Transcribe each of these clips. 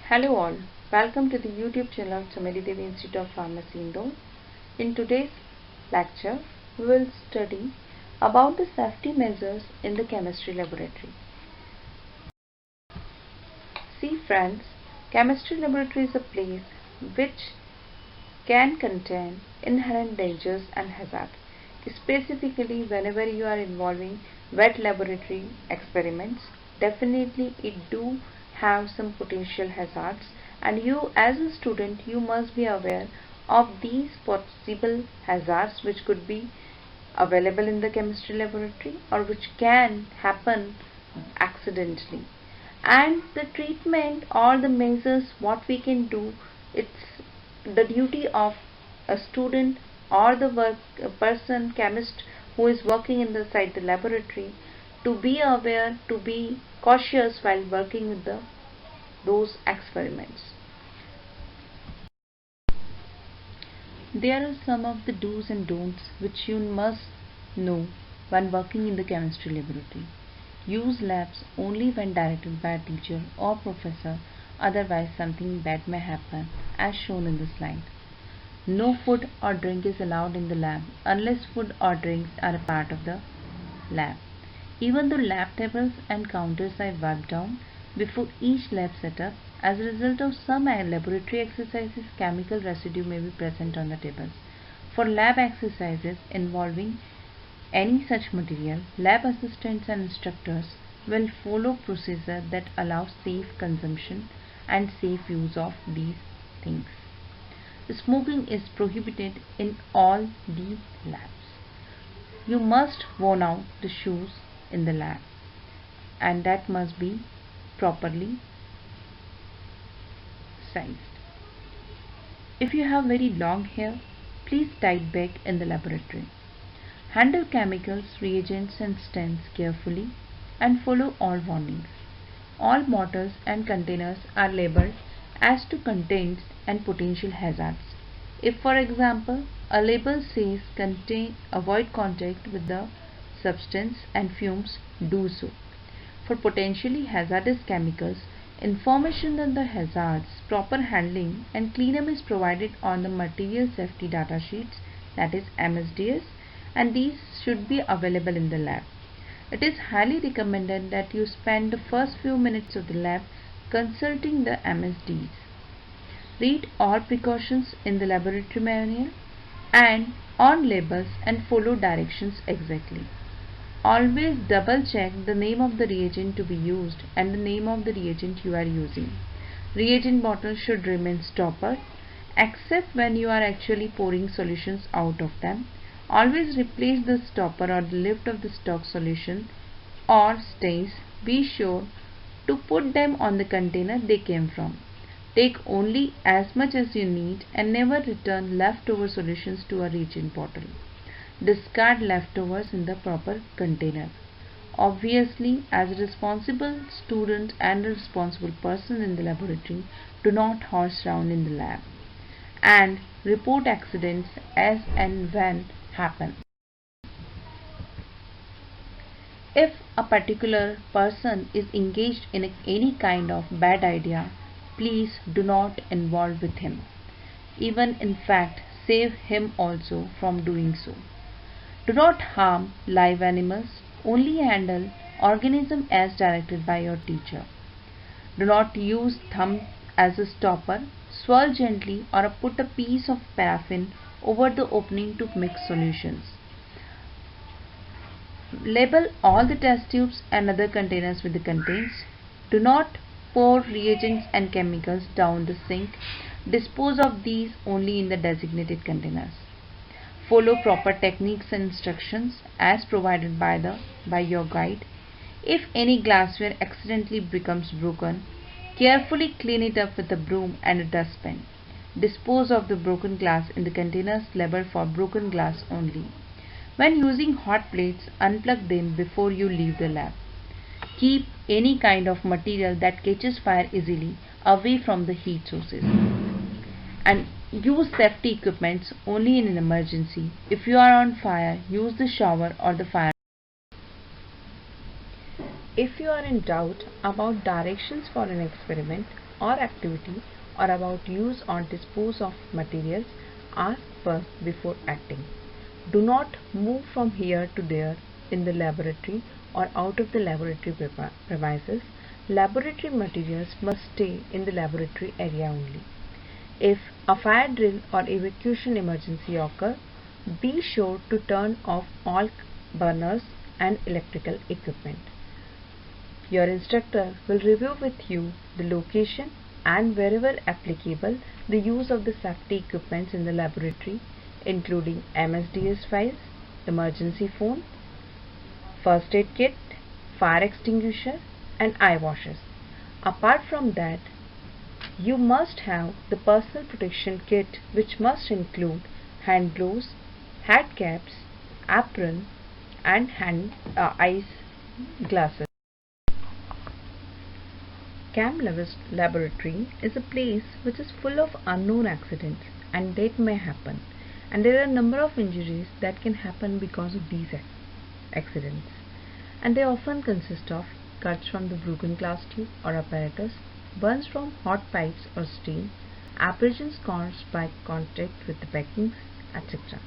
Hello all, welcome to the YouTube channel of Chameli Devi Institute of Pharmacy Indore. In today's lecture, we will study about the safety measures in the chemistry laboratory. See friends, chemistry laboratory is a place which can contain inherent dangers and hazards. Specifically, whenever you are involving wet laboratory experiments, definitely it do have some potential hazards, and you as a student you must be aware of these possible hazards which could be available in the chemistry laboratory or which can happen accidentally, and the treatment or the measures what we can do. It's the duty of a student or the person chemist who is working inside the laboratory to be aware, to be cautious while working with those experiments. There are some of the do's and don'ts which you must know when working in the chemistry laboratory. Use labs only when directed by a teacher or professor, otherwise something bad may happen as shown in the slide. No food or drink is allowed in the lab unless food or drinks are a part of the lab. Even though lab tables and counters are wiped down before each lab setup, as a result of some laboratory exercises, chemical residue may be present on the tables. For lab exercises involving any such material, lab assistants and instructors will follow procedure that allows safe consumption and safe use of these things. Smoking is prohibited in all the labs. You must worn out the shoes in the lab, and that must be properly sized. If you have very long hair, please tie it back in the laboratory. Handle chemicals, reagents and stents carefully and follow all warnings. All bottles and containers are labeled as to contents and potential hazards. If for example a label says avoid contact with the substance and fumes, do so. For potentially hazardous chemicals, information on the hazards, proper handling and cleanup is provided on the material safety data sheets, that is MSDS, and these should be available in the lab. It is highly recommended that you spend the first few minutes of the lab consulting the MSDs. Read all precautions in the laboratory manual and on labels and follow directions exactly. Always double check the name of the reagent to be used and the name of the reagent you are using. Reagent bottles should remain stoppered except when you are actually pouring solutions out of them. Always replace the stopper or the lid of the stock solution or stains. Be sure to put them on the container they came from. Take only as much as you need and never return leftover solutions to a reagent bottle. Discard leftovers in the proper container. Obviously, as a responsible student and a responsible person in the laboratory, do not horse around in the lab and report accidents as and when happen. If a particular person is engaged in any kind of bad idea, please do not involve with him. Even in fact, save him also from doing so. Do not harm live animals, only handle organism as directed by your teacher. Do not use thumb as a stopper, swirl gently or put a piece of paraffin over the opening to mix solutions. Label all the test tubes and other containers with the contents. Do not pour reagents and chemicals down the sink. Dispose of these only in the designated containers. Follow proper techniques and instructions as provided by your guide. If any glassware accidentally becomes broken, carefully clean it up with a broom and a dustpan. Dispose of the broken glass in the containers labeled for broken glass only. When using hot plates, unplug them before you leave the lab. Keep any kind of material that catches fire easily away from the heat sources. And use safety equipments only in an emergency. If you are on fire, use the shower or the fire. If you are in doubt about directions for an experiment or activity or about use or dispose of materials, ask first before acting. Do not move from here to there in the laboratory or out of the laboratory premises. Laboratory materials must stay in the laboratory area only. If a fire drill or evacuation emergency occurs, be sure to turn off all burners and electrical equipment. Your instructor will review with you the location and wherever applicable the use of the safety equipments in the laboratory, including MSDS files, emergency phone, first aid kit, fire extinguisher and eye washes. Apart from that, you must have the personal protection kit, which must include hand gloves, hat caps, apron and eyes glasses. Cam Laboratory is a place which is full of unknown accidents and that may happen, and there are a number of injuries that can happen because of these accidents, and they often consist of cuts from the broken glass tube or apparatus, burns from hot pipes or steam, abrasions caused by contact with the backings, etc.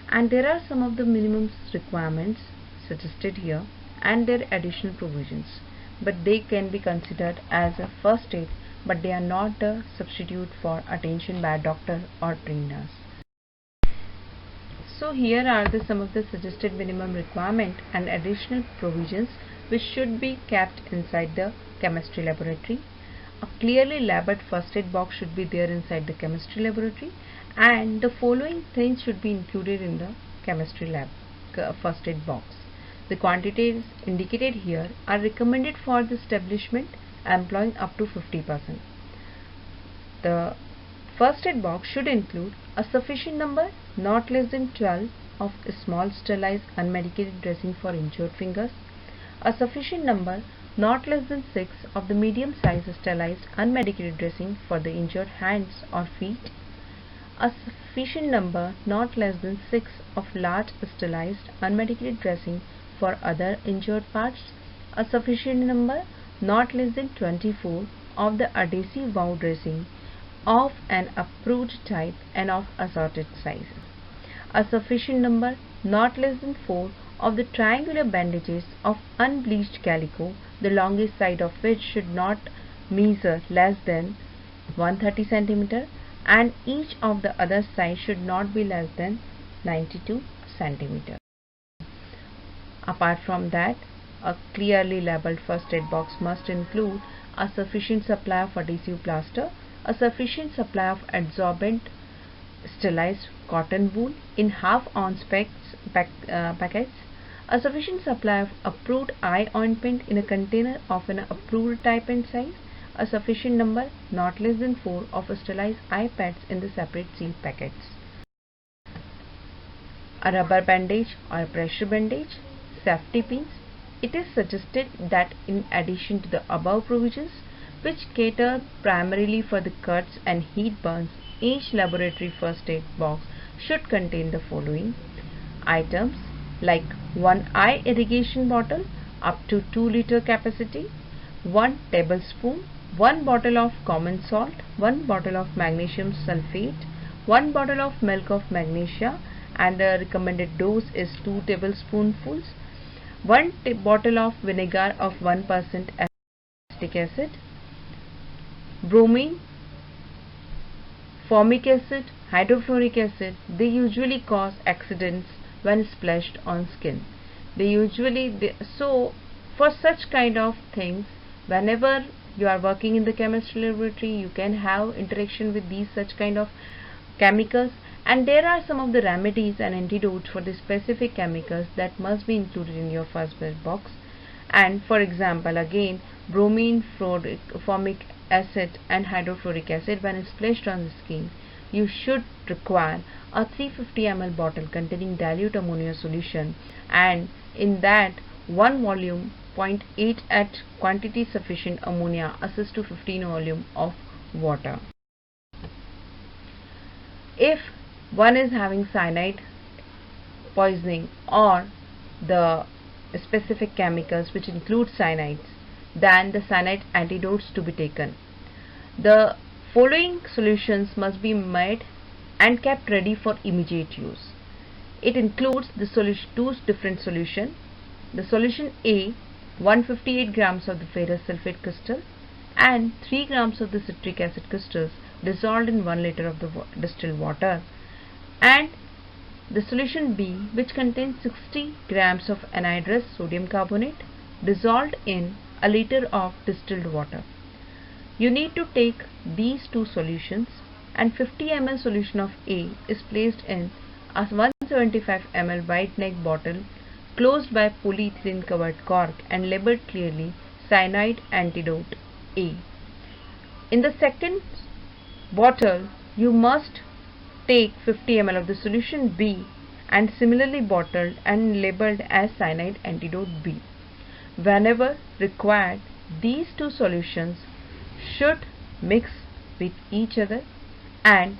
And there are some of the minimum requirements suggested here and their additional provisions, but they can be considered as a first aid, but they are not a substitute for attention by a doctor or trained nurse. So here are some of the suggested minimum requirement and additional provisions which should be kept inside the chemistry laboratory. A clearly labeled first aid box should be there inside the chemistry laboratory, and the following things should be included in the chemistry lab first aid box. The quantities indicated here are recommended for the establishment employing up to 50%. The first aid box should include a sufficient number, not less than 12, of small sterilized unmedicated dressing for injured fingers, a sufficient number, not less than 6, of the medium size sterilized unmedicated dressing for the injured hands or feet, a sufficient number, not less than 6, of large sterilized unmedicated dressing for other injured parts, a sufficient number, not less than 24, of the adhesive wound dressing of an approved type and of assorted sizes, a sufficient number, not less than 4, of the triangular bandages of unbleached calico, the longest side of which should not measure less than 130 cm and each of the other sides should not be less than 92 cm. Apart from that, a clearly labeled first aid box must include a sufficient supply of adhesive plaster, a sufficient supply of adsorbent sterilized cotton wool in half-ounce packets, a sufficient supply of approved eye ointment in a container of an approved type and size, a sufficient number, not less than 4, of sterilized eye pads in the separate sealed packets, a rubber bandage or a pressure bandage, safety pins. It is suggested that in addition to the above provisions, which cater primarily for the cuts and heat burns, each laboratory first aid box should contain the following items, like 1 eye irrigation bottle up to 2-liter capacity, 1 tablespoon, 1 bottle of common salt, 1 bottle of magnesium sulfate, 1 bottle of milk of magnesia, and the recommended dose is 2 tablespoonfuls, 1 bottle of vinegar of 1% acetic acid, bromine, formic acid, hydrofluoric acid. They usually cause accidents when splashed on skin. So for such kind of things, whenever you are working in the chemistry laboratory, you can have interaction with these such kind of chemicals, and there are some of the remedies and antidotes for the specific chemicals that must be included in your first aid box. And for example, again, bromine, formic acid and hydrofluoric acid, when splashed on the skin, you should require a 350 ml bottle containing dilute ammonia solution, and in that 1 volume 0.8 at quantity sufficient ammonia assist to 15 volume of water. If one is having cyanide poisoning or the specific chemicals which include cyanides than the cyanide antidotes to be taken. The following solutions must be made and kept ready for immediate use. It includes the two different solutions. The solution A, 158 grams of the ferrous sulfate crystal and 3 grams of the citric acid crystals dissolved in 1 liter of the distilled water, and the solution B, which contains 60 grams of anhydrous sodium carbonate dissolved in a liter of distilled water. You need to take these two solutions, and 50 ml solution of A is placed in a 175 ml wide neck bottle closed by polyethylene covered cork and labeled clearly cyanide antidote A. In the second bottle, you must take 50 ml of the solution B and similarly bottled and labeled as cyanide antidote B. Whenever required, these two solutions should mix with each other and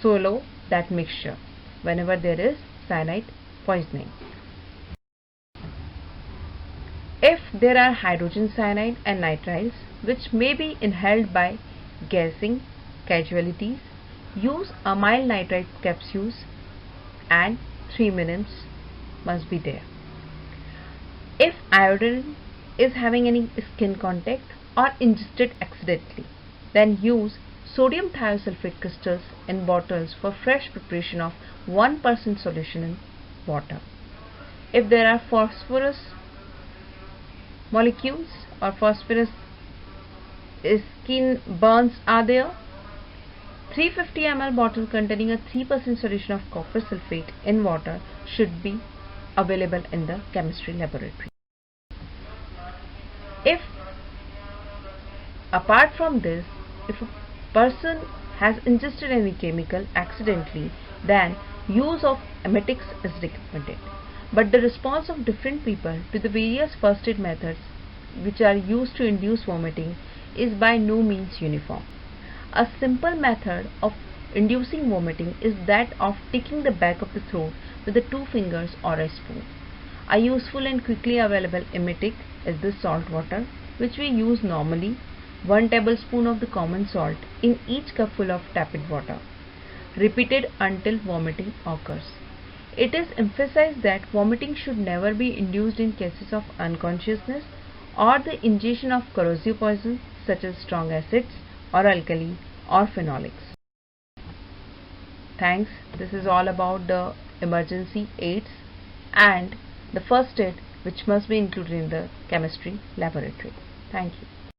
swallow that mixture whenever there is cyanide poisoning. If there are hydrogen cyanide and nitriles which may be inhaled by gassing casualties, use amyl nitrite capsules and 3 minutes must be there. If iodine is having any skin contact or ingested accidentally, then use sodium thiosulfate crystals in bottles for fresh preparation of 1% solution in water. If there are phosphorus molecules or phosphorus skin burns are there, 350 ml bottle containing a 3% solution of copper sulfate in water should be available in the chemistry laboratory. If apart from this, if a person has ingested any chemical accidentally, then use of emetics is recommended. But the response of different people to the various first aid methods which are used to induce vomiting is by no means uniform. A simple method of inducing vomiting is that of taking the back of the throat with the 2 fingers or a spoon. A useful and quickly available emetic is the salt water, which we use normally, 1 tablespoon of the common salt in each cupful of tepid water, repeated until vomiting occurs. It is emphasized that vomiting should never be induced in cases of unconsciousness or the ingestion of corrosive poisons such as strong acids or alkali or phenolics. Thanks. This is all about the emergency aids and the first aid which must be included in the chemistry laboratory. Thank you.